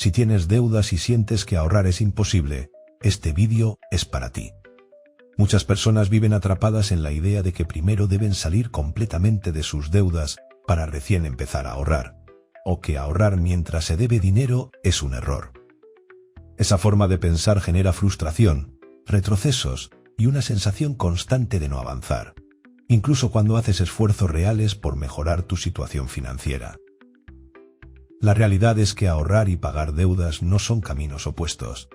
Si tienes deudas y sientes que ahorrar es imposible, este vídeo es para ti. Muchas personas viven atrapadas en la idea de que primero deben salir completamente de sus deudas para recién empezar a ahorrar, o que ahorrar mientras se debe dinero es un error. Esa forma de pensar genera frustración, retrocesos y una sensación constante de no avanzar, incluso cuando haces esfuerzos reales por mejorar tu situación financiera. La realidad es que ahorrar y pagar deudas no son caminos opuestos.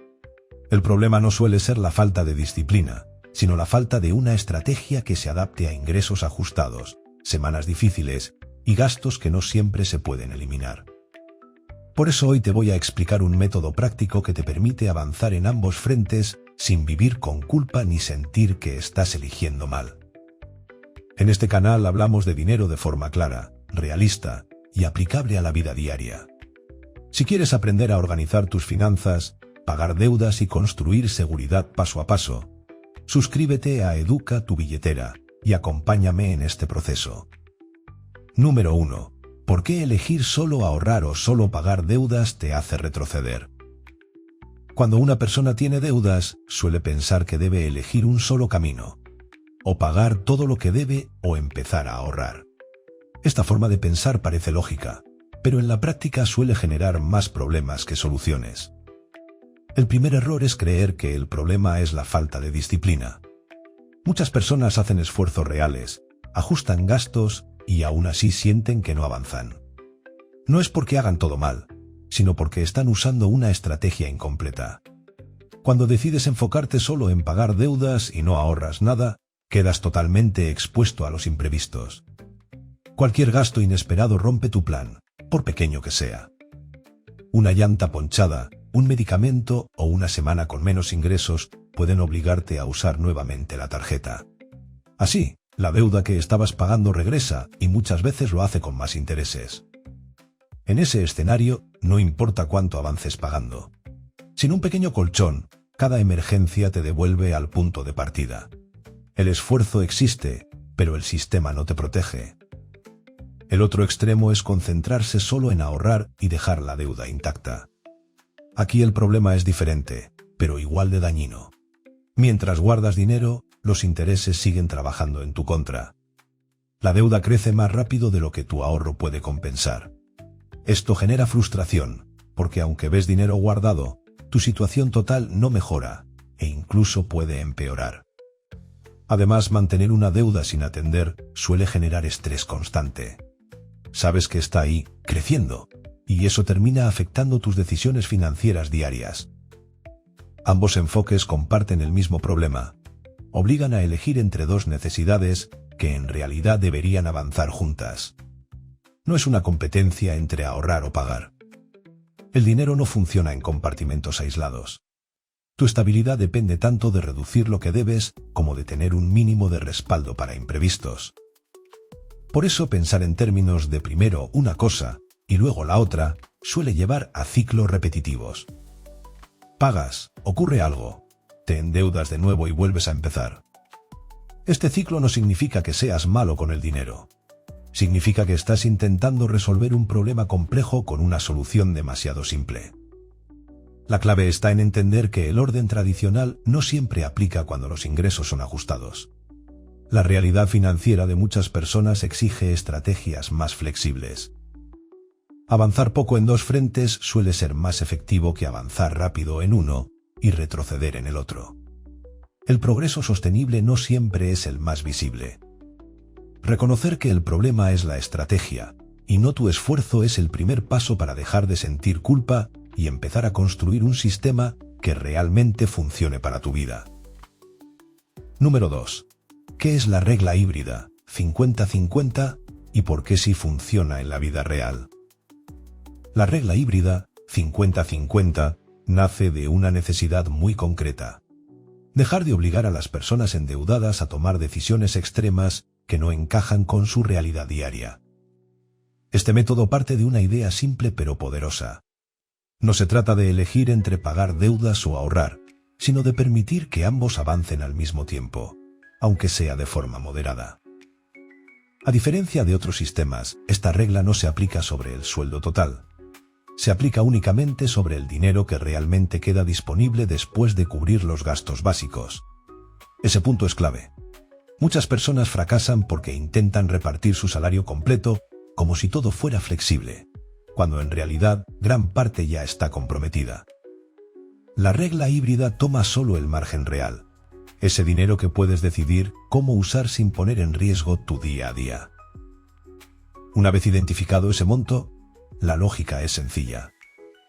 El problema no suele ser la falta de disciplina, sino la falta de una estrategia que se adapte a ingresos ajustados, semanas difíciles y gastos que no siempre se pueden eliminar. Por eso hoy te voy a explicar un método práctico que te permite avanzar en ambos frentes sin vivir con culpa ni sentir que estás eligiendo mal. En este canal hablamos de dinero de forma clara, realista y aplicable a la vida diaria. Si quieres aprender a organizar tus finanzas, pagar deudas y construir seguridad paso a paso, suscríbete a Educa tu billetera y acompáñame en este proceso. Número 1. ¿Por qué elegir solo ahorrar o solo pagar deudas te hace retroceder? Cuando una persona tiene deudas, suele pensar que debe elegir un solo camino: o pagar todo lo que debe o empezar a ahorrar. Esta forma de pensar parece lógica, pero en la práctica suele generar más problemas que soluciones. El primer error es creer que el problema es la falta de disciplina. Muchas personas hacen esfuerzos reales, ajustan gastos y aún así sienten que no avanzan. No es porque hagan todo mal, sino porque están usando una estrategia incompleta. Cuando decides enfocarte solo en pagar deudas y no ahorras nada, quedas totalmente expuesto a los imprevistos. Cualquier gasto inesperado rompe tu plan, por pequeño que sea. Una llanta ponchada, un medicamento o una semana con menos ingresos pueden obligarte a usar nuevamente la tarjeta. Así, la deuda que estabas pagando regresa y muchas veces lo hace con más intereses. En ese escenario, no importa cuánto avances pagando. Sin un pequeño colchón, cada emergencia te devuelve al punto de partida. El esfuerzo existe, pero el sistema no te protege. El otro extremo es concentrarse solo en ahorrar y dejar la deuda intacta. Aquí el problema es diferente, pero igual de dañino. Mientras guardas dinero, los intereses siguen trabajando en tu contra. La deuda crece más rápido de lo que tu ahorro puede compensar. Esto genera frustración, porque aunque ves dinero guardado, tu situación total no mejora, e incluso puede empeorar. Además, mantener una deuda sin atender suele generar estrés constante. Sabes que está ahí, creciendo, y eso termina afectando tus decisiones financieras diarias. Ambos enfoques comparten el mismo problema. Obligan a elegir entre dos necesidades que en realidad deberían avanzar juntas. No es una competencia entre ahorrar o pagar. El dinero no funciona en compartimentos aislados. Tu estabilidad depende tanto de reducir lo que debes como de tener un mínimo de respaldo para imprevistos. Por eso pensar en términos de primero una cosa y luego la otra suele llevar a ciclos repetitivos. Pagas, ocurre algo, te endeudas de nuevo y vuelves a empezar. Este ciclo no significa que seas malo con el dinero. Significa que estás intentando resolver un problema complejo con una solución demasiado simple. La clave está en entender que el orden tradicional no siempre aplica cuando los ingresos son ajustados. La realidad financiera de muchas personas exige estrategias más flexibles. Avanzar poco en dos frentes suele ser más efectivo que avanzar rápido en uno y retroceder en el otro. El progreso sostenible no siempre es el más visible. Reconocer que el problema es la estrategia y no tu esfuerzo es el primer paso para dejar de sentir culpa y empezar a construir un sistema que realmente funcione para tu vida. Número 2. ¿Qué es la regla híbrida, 50-50, y por qué sí funciona en la vida real? La regla híbrida, 50-50, nace de una necesidad muy concreta. Dejar de obligar a las personas endeudadas a tomar decisiones extremas que no encajan con su realidad diaria. Este método parte de una idea simple pero poderosa. No se trata de elegir entre pagar deudas o ahorrar, sino de permitir que ambos avancen al mismo tiempo, aunque sea de forma moderada. A diferencia de otros sistemas, esta regla no se aplica sobre el sueldo total. Se aplica únicamente sobre el dinero que realmente queda disponible después de cubrir los gastos básicos. Ese punto es clave. Muchas personas fracasan porque intentan repartir su salario completo como si todo fuera flexible, cuando en realidad gran parte ya está comprometida. La regla híbrida toma solo el margen real, ese dinero que puedes decidir cómo usar sin poner en riesgo tu día a día. Una vez identificado ese monto, la lógica es sencilla.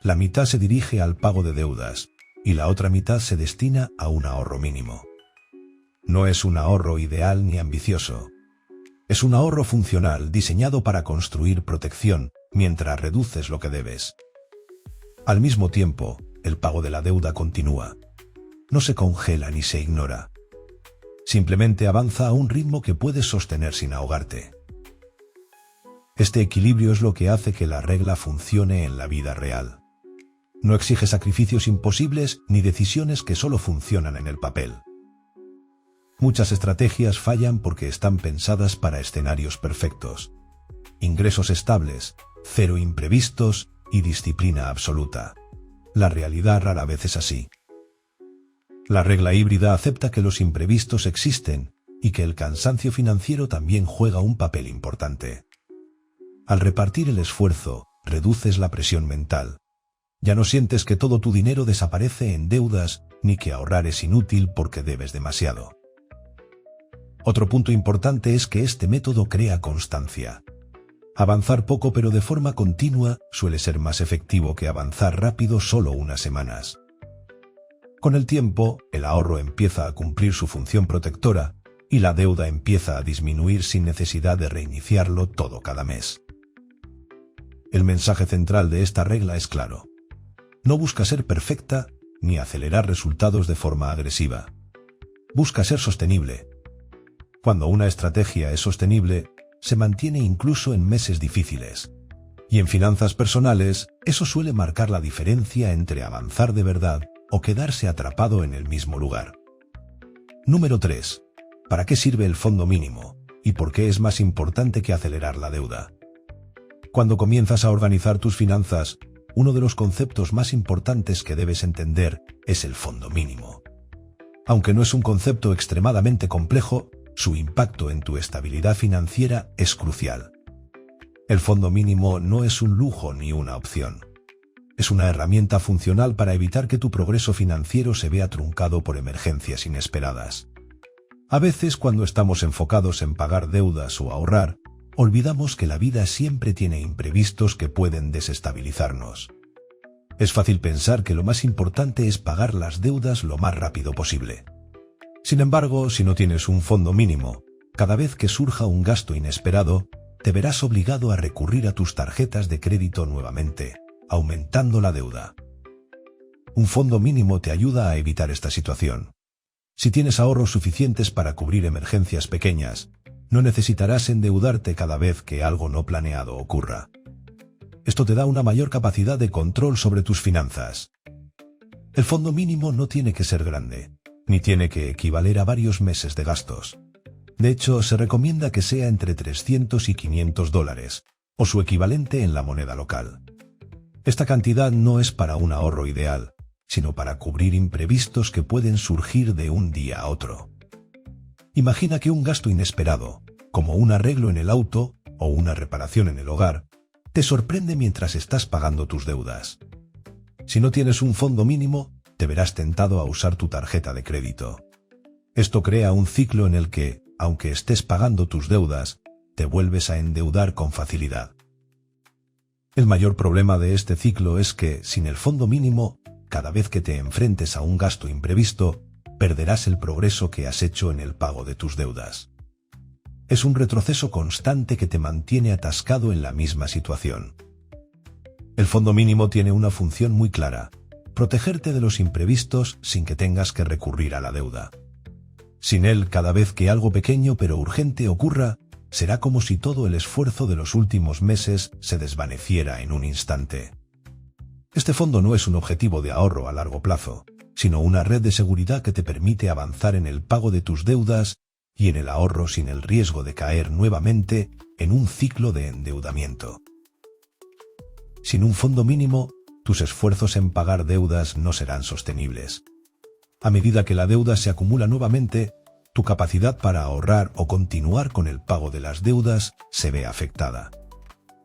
La mitad se dirige al pago de deudas y la otra mitad se destina a un ahorro mínimo. No es un ahorro ideal ni ambicioso. Es un ahorro funcional diseñado para construir protección mientras reduces lo que debes. Al mismo tiempo, el pago de la deuda continúa. No se congela ni se ignora. Simplemente avanza a un ritmo que puedes sostener sin ahogarte. Este equilibrio es lo que hace que la regla funcione en la vida real. No exige sacrificios imposibles ni decisiones que solo funcionan en el papel. Muchas estrategias fallan porque están pensadas para escenarios perfectos. Ingresos estables, cero imprevistos y disciplina absoluta. La realidad rara vez es así. La regla híbrida acepta que los imprevistos existen y que el cansancio financiero también juega un papel importante. Al repartir el esfuerzo, reduces la presión mental. Ya no sientes que todo tu dinero desaparece en deudas ni que ahorrar es inútil porque debes demasiado. Otro punto importante es que este método crea constancia. Avanzar poco pero de forma continua suele ser más efectivo que avanzar rápido solo unas semanas. Con el tiempo, el ahorro empieza a cumplir su función protectora y la deuda empieza a disminuir sin necesidad de reiniciarlo todo cada mes. El mensaje central de esta regla es claro. No busca ser perfecta ni acelerar resultados de forma agresiva. Busca ser sostenible. Cuando una estrategia es sostenible, se mantiene incluso en meses difíciles. Y en finanzas personales, eso suele marcar la diferencia entre avanzar de verdad o quedarse atrapado en el mismo lugar. Número 3. ¿Para qué sirve el fondo mínimo? ¿Y por qué es más importante que acelerar la deuda? Cuando comienzas a organizar tus finanzas, uno de los conceptos más importantes que debes entender es el fondo mínimo. Aunque no es un concepto extremadamente complejo, su impacto en tu estabilidad financiera es crucial. El fondo mínimo no es un lujo ni una opción. Es una herramienta funcional para evitar que tu progreso financiero se vea truncado por emergencias inesperadas. A veces, cuando estamos enfocados en pagar deudas o ahorrar, olvidamos que la vida siempre tiene imprevistos que pueden desestabilizarnos. Es fácil pensar que lo más importante es pagar las deudas lo más rápido posible. Sin embargo, si no tienes un fondo mínimo, cada vez que surja un gasto inesperado, te verás obligado a recurrir a tus tarjetas de crédito nuevamente, aumentando la deuda. Un fondo mínimo te ayuda a evitar esta situación. Si tienes ahorros suficientes para cubrir emergencias pequeñas, no necesitarás endeudarte cada vez que algo no planeado ocurra. Esto te da una mayor capacidad de control sobre tus finanzas. El fondo mínimo no tiene que ser grande, ni tiene que equivaler a varios meses de gastos. De hecho, se recomienda que sea entre $300 y $500, o su equivalente en la moneda local. Esta cantidad no es para un ahorro ideal, sino para cubrir imprevistos que pueden surgir de un día a otro. Imagina que un gasto inesperado, como un arreglo en el auto o una reparación en el hogar, te sorprende mientras estás pagando tus deudas. Si no tienes un fondo mínimo, te verás tentado a usar tu tarjeta de crédito. Esto crea un ciclo en el que, aunque estés pagando tus deudas, te vuelves a endeudar con facilidad. El mayor problema de este ciclo es que, sin el fondo mínimo, cada vez que te enfrentes a un gasto imprevisto, perderás el progreso que has hecho en el pago de tus deudas. Es un retroceso constante que te mantiene atascado en la misma situación. El fondo mínimo tiene una función muy clara: protegerte de los imprevistos sin que tengas que recurrir a la deuda. Sin él, cada vez que algo pequeño pero urgente ocurra, será como si todo el esfuerzo de los últimos meses se desvaneciera en un instante. Este fondo no es un objetivo de ahorro a largo plazo, sino una red de seguridad que te permite avanzar en el pago de tus deudas y en el ahorro sin el riesgo de caer nuevamente en un ciclo de endeudamiento. Sin un fondo mínimo, tus esfuerzos en pagar deudas no serán sostenibles. A medida que la deuda se acumula nuevamente, tu capacidad para ahorrar o continuar con el pago de las deudas se ve afectada.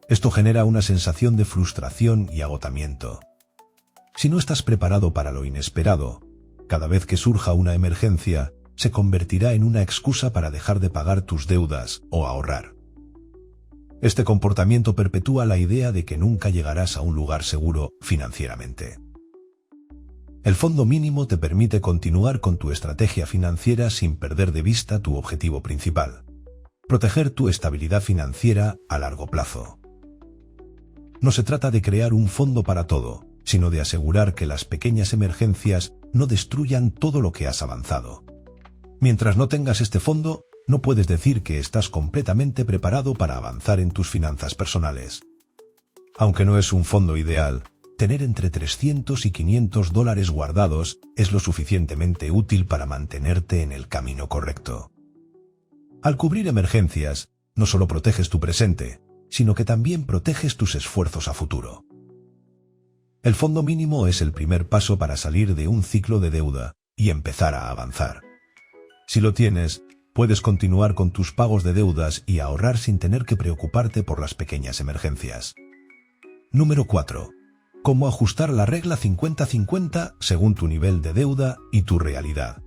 Esto genera una sensación de frustración y agotamiento. Si no estás preparado para lo inesperado, cada vez que surja una emergencia, se convertirá en una excusa para dejar de pagar tus deudas o ahorrar. Este comportamiento perpetúa la idea de que nunca llegarás a un lugar seguro financieramente. El fondo mínimo te permite continuar con tu estrategia financiera sin perder de vista tu objetivo principal: proteger tu estabilidad financiera a largo plazo. No se trata de crear un fondo para todo, sino de asegurar que las pequeñas emergencias no destruyan todo lo que has avanzado. Mientras no tengas este fondo, no puedes decir que estás completamente preparado para avanzar en tus finanzas personales. Aunque no es un fondo ideal, tener entre 300 y 500 dólares guardados es lo suficientemente útil para mantenerte en el camino correcto. Al cubrir emergencias, no solo proteges tu presente, sino que también proteges tus esfuerzos a futuro. El fondo mínimo es el primer paso para salir de un ciclo de deuda y empezar a avanzar. Si lo tienes, puedes continuar con tus pagos de deudas y ahorrar sin tener que preocuparte por las pequeñas emergencias. Número 4. Cómo ajustar la regla 50-50 según tu nivel de deuda y tu realidad.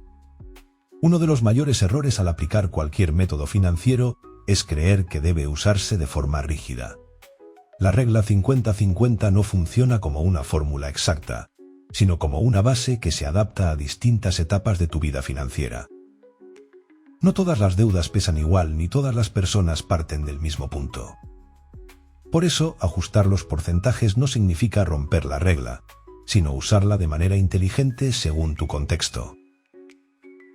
Uno de los mayores errores al aplicar cualquier método financiero es creer que debe usarse de forma rígida. La regla 50-50 no funciona como una fórmula exacta, sino como una base que se adapta a distintas etapas de tu vida financiera. No todas las deudas pesan igual ni todas las personas parten del mismo punto. Por eso, ajustar los porcentajes no significa romper la regla, sino usarla de manera inteligente según tu contexto.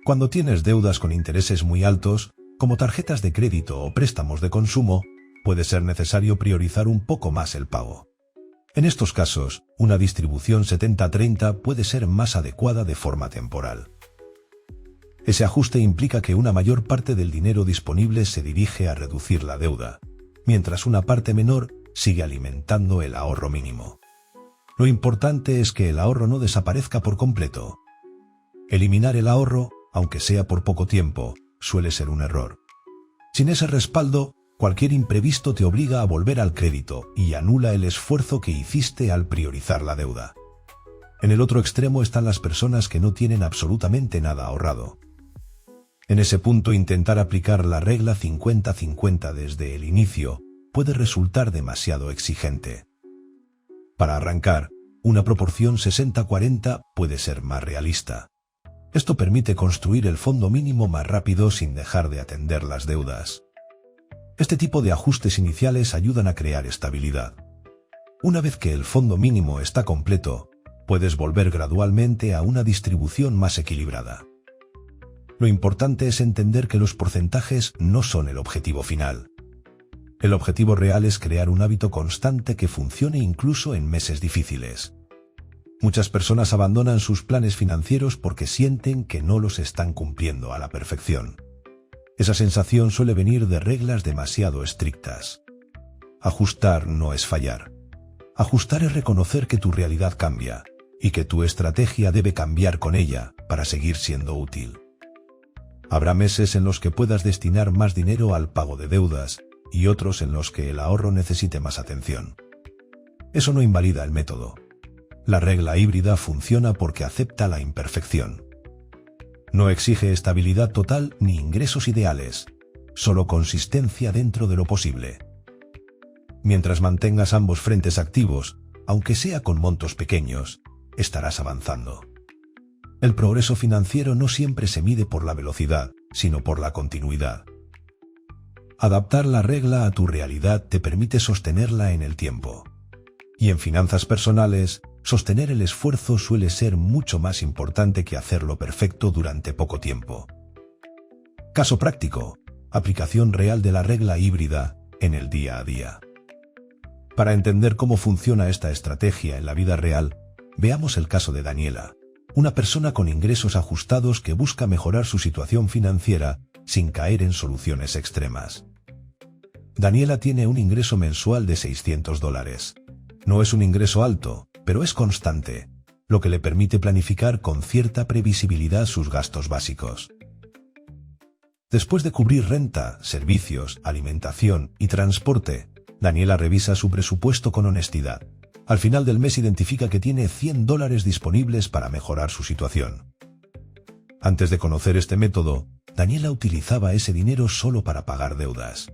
Cuando tienes deudas con intereses muy altos, como tarjetas de crédito o préstamos de consumo, puede ser necesario priorizar un poco más el pago. En estos casos, una distribución 70-30 puede ser más adecuada de forma temporal. Ese ajuste implica que una mayor parte del dinero disponible se dirige a reducir la deuda, mientras una parte menor sigue alimentando el ahorro mínimo. Lo importante es que el ahorro no desaparezca por completo. Eliminar el ahorro, aunque sea por poco tiempo, suele ser un error. Sin ese respaldo, cualquier imprevisto te obliga a volver al crédito y anula el esfuerzo que hiciste al priorizar la deuda. En el otro extremo están las personas que no tienen absolutamente nada ahorrado. En ese punto, intentar aplicar la regla 50-50 desde el inicio puede resultar demasiado exigente. Para arrancar, una proporción 60-40 puede ser más realista. Esto permite construir el fondo mínimo más rápido sin dejar de atender las deudas. Este tipo de ajustes iniciales ayudan a crear estabilidad. Una vez que el fondo mínimo está completo, puedes volver gradualmente a una distribución más equilibrada. Lo importante es entender que los porcentajes no son el objetivo final. El objetivo real es crear un hábito constante que funcione incluso en meses difíciles. Muchas personas abandonan sus planes financieros porque sienten que no los están cumpliendo a la perfección. Esa sensación suele venir de reglas demasiado estrictas. Ajustar no es fallar. Ajustar es reconocer que tu realidad cambia y que tu estrategia debe cambiar con ella para seguir siendo útil. Habrá meses en los que puedas destinar más dinero al pago de deudas y otros en los que el ahorro necesite más atención. Eso no invalida el método. La regla híbrida funciona porque acepta la imperfección. No exige estabilidad total ni ingresos ideales, solo consistencia dentro de lo posible. Mientras mantengas ambos frentes activos, aunque sea con montos pequeños, estarás avanzando. El progreso financiero no siempre se mide por la velocidad, sino por la continuidad. Adaptar la regla a tu realidad te permite sostenerla en el tiempo. Y en finanzas personales, sostener el esfuerzo suele ser mucho más importante que hacerlo perfecto durante poco tiempo. Caso práctico: aplicación real de la regla híbrida en el día a día. Para entender cómo funciona esta estrategia en la vida real, veamos el caso de Daniela, una persona con ingresos ajustados que busca mejorar su situación financiera sin caer en soluciones extremas. Daniela tiene un ingreso mensual de $600. No es un ingreso alto, pero es constante, lo que le permite planificar con cierta previsibilidad sus gastos básicos. Después de cubrir renta, servicios, alimentación y transporte, Daniela revisa su presupuesto con honestidad. Al final del mes identifica que tiene $100 disponibles para mejorar su situación. Antes de conocer este método, Daniela utilizaba ese dinero solo para pagar deudas.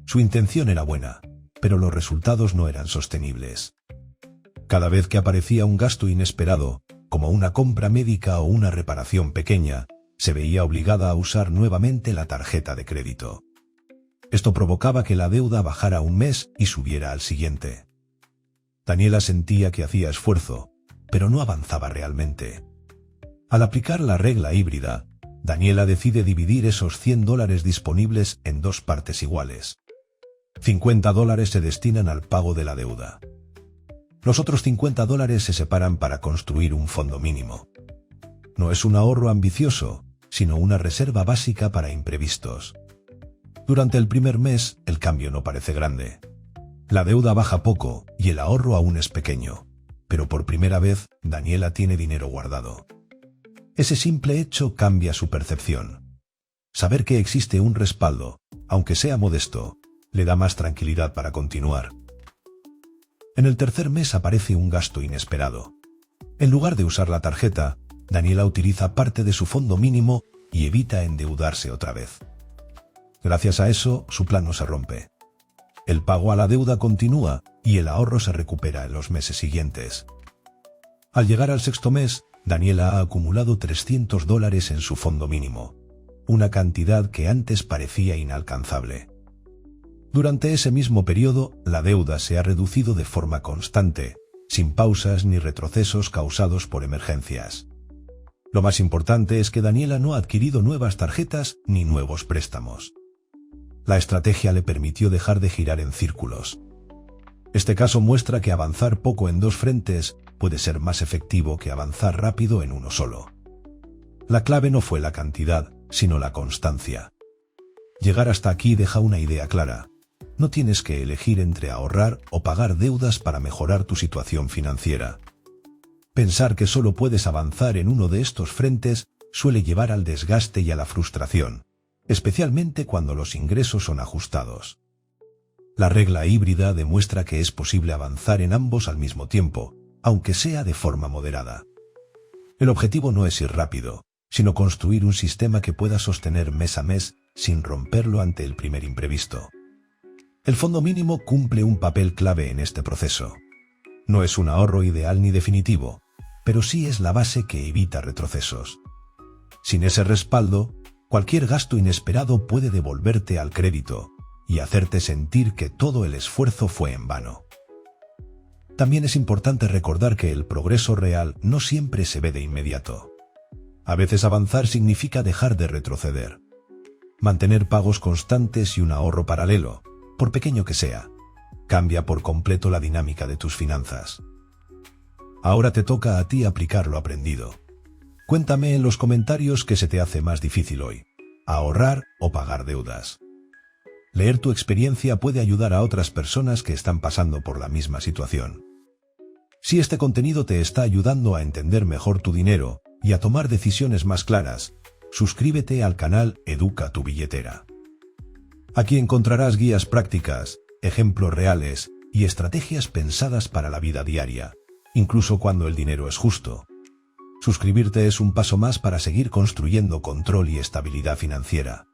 Su intención era buena, pero los resultados no eran sostenibles. Cada vez que aparecía un gasto inesperado, como una compra médica o una reparación pequeña, se veía obligada a usar nuevamente la tarjeta de crédito. Esto provocaba que la deuda bajara un mes y subiera al siguiente. Daniela sentía que hacía esfuerzo, pero no avanzaba realmente. Al aplicar la regla híbrida, Daniela decide dividir esos $100 disponibles en dos partes iguales. $50 se destinan al pago de la deuda. Los otros $50 se separan para construir un fondo mínimo. No es un ahorro ambicioso, sino una reserva básica para imprevistos. Durante el primer mes, el cambio no parece grande. La deuda baja poco y el ahorro aún es pequeño, pero por primera vez Daniela tiene dinero guardado. Ese simple hecho cambia su percepción. Saber que existe un respaldo, aunque sea modesto, le da más tranquilidad para continuar. En el tercer mes aparece un gasto inesperado. En lugar de usar la tarjeta, Daniela utiliza parte de su fondo mínimo y evita endeudarse otra vez. Gracias a eso, su plan no se rompe. El pago a la deuda continúa y el ahorro se recupera en los meses siguientes. Al llegar al sexto mes, Daniela ha acumulado $300 en su fondo mínimo, una cantidad que antes parecía inalcanzable. Durante ese mismo periodo, la deuda se ha reducido de forma constante, sin pausas ni retrocesos causados por emergencias. Lo más importante es que Daniela no ha adquirido nuevas tarjetas ni nuevos préstamos. La estrategia le permitió dejar de girar en círculos. Este caso muestra que avanzar poco en dos frentes puede ser más efectivo que avanzar rápido en uno solo. La clave no fue la cantidad, sino la constancia. Llegar hasta aquí deja una idea clara. No tienes que elegir entre ahorrar o pagar deudas para mejorar tu situación financiera. Pensar que solo puedes avanzar en uno de estos frentes suele llevar al desgaste y a la frustración, especialmente cuando los ingresos son ajustados. La regla híbrida demuestra que es posible avanzar en ambos al mismo tiempo, aunque sea de forma moderada. El objetivo no es ir rápido, sino construir un sistema que pueda sostener mes a mes sin romperlo ante el primer imprevisto. El fondo mínimo cumple un papel clave en este proceso. No es un ahorro ideal ni definitivo, pero sí es la base que evita retrocesos. Sin ese respaldo, cualquier gasto inesperado puede devolverte al crédito y hacerte sentir que todo el esfuerzo fue en vano. También es importante recordar que el progreso real no siempre se ve de inmediato. A veces avanzar significa dejar de retroceder. Mantener pagos constantes y un ahorro paralelo, por pequeño que sea, cambia por completo la dinámica de tus finanzas. Ahora te toca a ti aplicar lo aprendido. Cuéntame en los comentarios qué se te hace más difícil hoy, ahorrar o pagar deudas. Leer tu experiencia puede ayudar a otras personas que están pasando por la misma situación. Si este contenido te está ayudando a entender mejor tu dinero y a tomar decisiones más claras, suscríbete al canal Educa tu billetera. Aquí encontrarás guías prácticas, ejemplos reales y estrategias pensadas para la vida diaria, incluso cuando el dinero es justo. Suscribirte es un paso más para seguir construyendo control y estabilidad financiera.